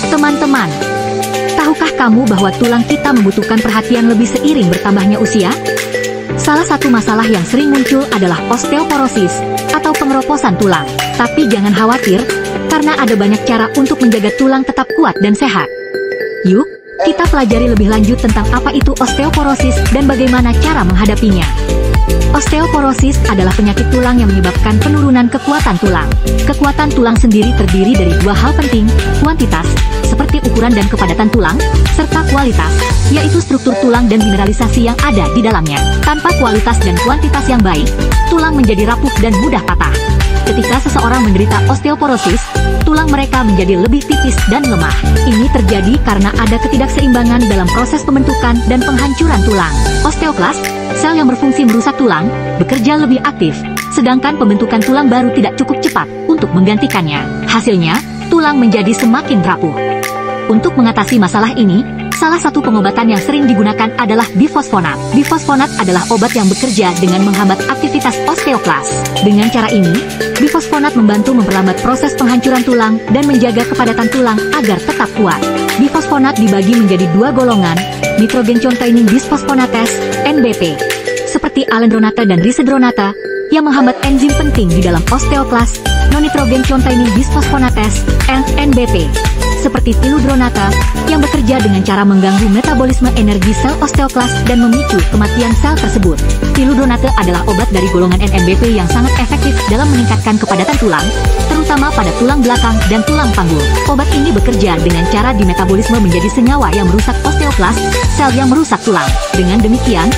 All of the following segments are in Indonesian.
Teman-teman, tahukah kamu bahwa tulang kita membutuhkan perhatian lebih seiring bertambahnya usia? Salah satu masalah yang sering muncul adalah osteoporosis atau pengeroposan tulang. Tapi jangan khawatir, karena ada banyak cara untuk menjaga tulang tetap kuat dan sehat. Yuk, kita pelajari lebih lanjut tentang apa itu osteoporosis dan bagaimana cara menghadapinya. Osteoporosis adalah penyakit tulang yang menyebabkan penurunan kekuatan tulang. Kekuatan tulang sendiri terdiri dari dua hal penting, kuantitas, seperti ukuran dan kepadatan tulang, serta kualitas, yaitu struktur tulang dan mineralisasi yang ada di dalamnya. Tanpa kualitas dan kuantitas yang baik, tulang menjadi rapuh dan mudah patah. Ketika seseorang menderita osteoporosis, tulang mereka menjadi lebih tipis dan lemah. Ini terjadi karena ada ketidakseimbangan dalam proses pembentukan dan penghancuran tulang. Osteoklas, sel yang berfungsi merusak tulang, bekerja lebih aktif, sedangkan pembentukan tulang baru tidak cukup cepat untuk menggantikannya. Hasilnya, tulang menjadi semakin rapuh. Untuk mengatasi masalah ini, salah satu pengobatan yang sering digunakan adalah bifosfonat. Bifosfonat adalah obat yang bekerja dengan menghambat aktivitas osteoklas. Dengan cara ini, bifosfonat membantu memperlambat proses penghancuran tulang dan menjaga kepadatan tulang agar tetap kuat. Bifosfonat dibagi menjadi dua golongan, nitrogen containing bisphosphonates, NBP, seperti alendronate dan risedronate, yang menghambat enzim penting di dalam osteoklas, non-nitrogen containing bisphosphonates, NBP, seperti tiludronate, yang bekerja dengan cara mengganggu metabolisme energi sel osteoklas dan memicu kematian sel tersebut. Tiludronate adalah obat dari golongan NMBP yang sangat efektif dalam meningkatkan kepadatan tulang, terutama pada tulang belakang dan tulang panggul. Obat ini bekerja dengan cara dimetabolisme menjadi senyawa yang merusak osteoklas, sel yang merusak tulang. Dengan demikian,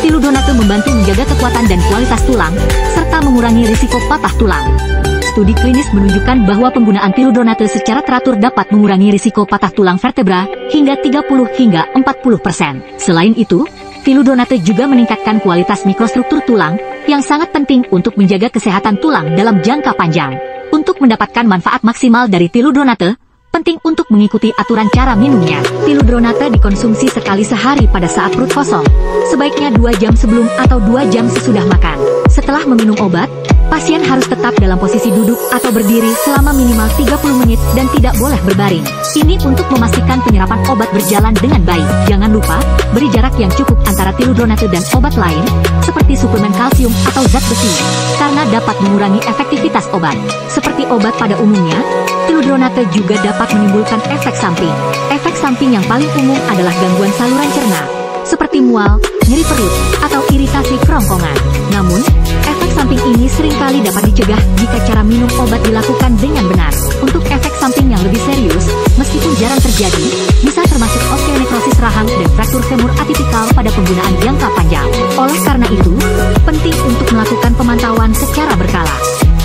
tiludronate membantu menjaga kekuatan dan kualitas tulang, serta mengurangi risiko patah tulang. Studi klinis menunjukkan bahwa penggunaan tiludronate secara teratur dapat mengurangi risiko patah tulang vertebra hingga 30–40%. Selain itu, tiludronate juga meningkatkan kualitas mikrostruktur tulang yang sangat penting untuk menjaga kesehatan tulang dalam jangka panjang. Untuk mendapatkan manfaat maksimal dari tiludronate, penting untuk mengikuti aturan cara minumnya. Tiludronate dikonsumsi sekali sehari pada saat perut kosong, sebaiknya 2 jam sebelum atau 2 jam sesudah makan. Setelah meminum obat, pasien harus tetap dalam posisi duduk atau berdiri selama minimal 30 menit dan tidak boleh berbaring. Ini untuk memastikan penyerapan obat berjalan dengan baik. Jangan lupa, beri jarak yang cukup antara tiludronate dan obat lain, seperti suplemen kalsium atau zat besi, karena dapat mengurangi efektivitas obat. Seperti obat pada umumnya, tiludronate juga dapat menimbulkan efek samping. Efek samping yang paling umum adalah gangguan saluran cerna, seperti mual, nyeri perut, atau iritasi kerongkongan. Namun, efek samping ini seringkali dapat dicegah jika cara minum obat dilakukan dengan benar. Untuk efek samping yang lebih serius, meskipun jarang terjadi, bisa termasuk osteonekrosis rahang dan fraktur femur atipikal pada penggunaan jangka panjang. Oleh karena itu, penting untuk melakukan pemantauan secara berkala.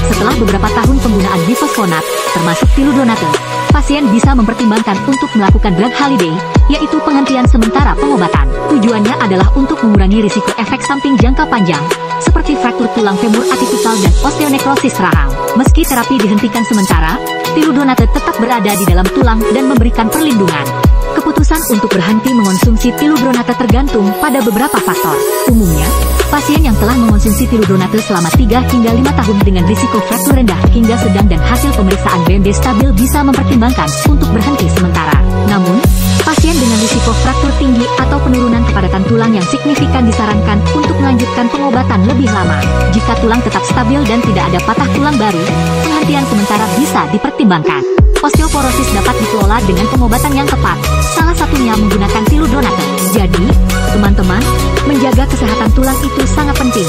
Setelah beberapa tahun penggunaan bifosfonat, termasuk tiludronate, pasien bisa mempertimbangkan untuk melakukan drug holiday, yaitu penghentian sementara pengobatan. Tujuannya adalah untuk mengurangi risiko efek samping jangka panjang, seperti fraktur tulang femur atipikal dan osteonekrosis rahang. Meski terapi dihentikan sementara, tiludronate tetap berada di dalam tulang dan memberikan perlindungan. Keputusan untuk berhenti mengonsumsi tiludronate tergantung pada beberapa faktor. Umumnya, pasien yang telah mengonsumsi tiludronate selama 3 hingga 5 tahun dengan risiko fraktur rendah hingga sedang dan hasil pemeriksaan BMD stabil bisa mempertimbangkan untuk berhenti sementara. Namun, pasien dengan risiko fraktur tinggi atau penurunan kepadatan tulang yang signifikan disarankan untuk melanjutkan pengobatan lebih lama. Jika tulang tetap stabil dan tidak ada patah tulang baru, penghentian sementara bisa dipertimbangkan. Osteoporosis dapat dikelola dengan pengobatan yang tepat, salah satunya menggunakan tiludronate. Jadi, teman-teman, menjaga kesehatan tulang itu sangat penting.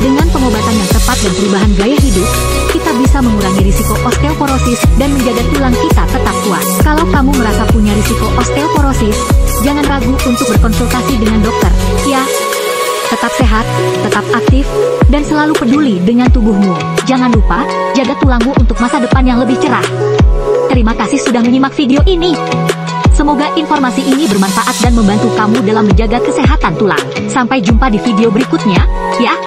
Dengan pengobatan yang tepat dan perubahan gaya hidup, kita bisa mengurangi risiko osteoporosis dan menjaga tulang kita tetap kuat. Kalau kamu merasa punya risiko osteoporosis, jangan ragu untuk berkonsultasi dengan dokter, ya. Tetap sehat, tetap aktif, dan selalu peduli dengan tubuhmu. Jangan lupa, jaga tulangmu untuk masa depan yang lebih cerah. Terima kasih sudah menyimak video ini. Semoga informasi ini bermanfaat dan membantu kamu dalam menjaga kesehatan tulang. Sampai jumpa di video berikutnya, ya.